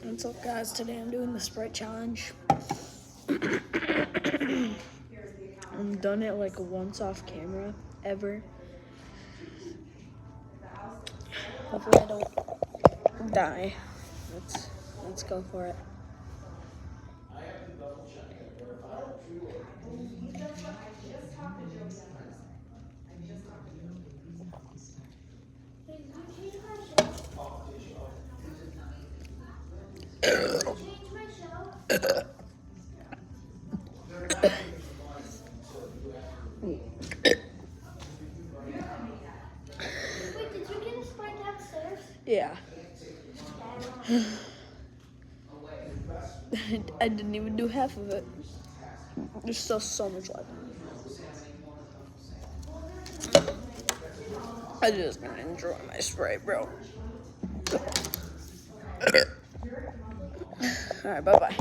What's up, guys? Today I'm doing the Sprite challenge. I've done it like once off camera ever. Hopefully I don't die. Let's go for it. Wait, did you get a Sprite downstairs? Yeah. I didn't even do half of it. There's still so much left. I'm just gonna enjoy my Sprite, bro. Alright, bye-bye.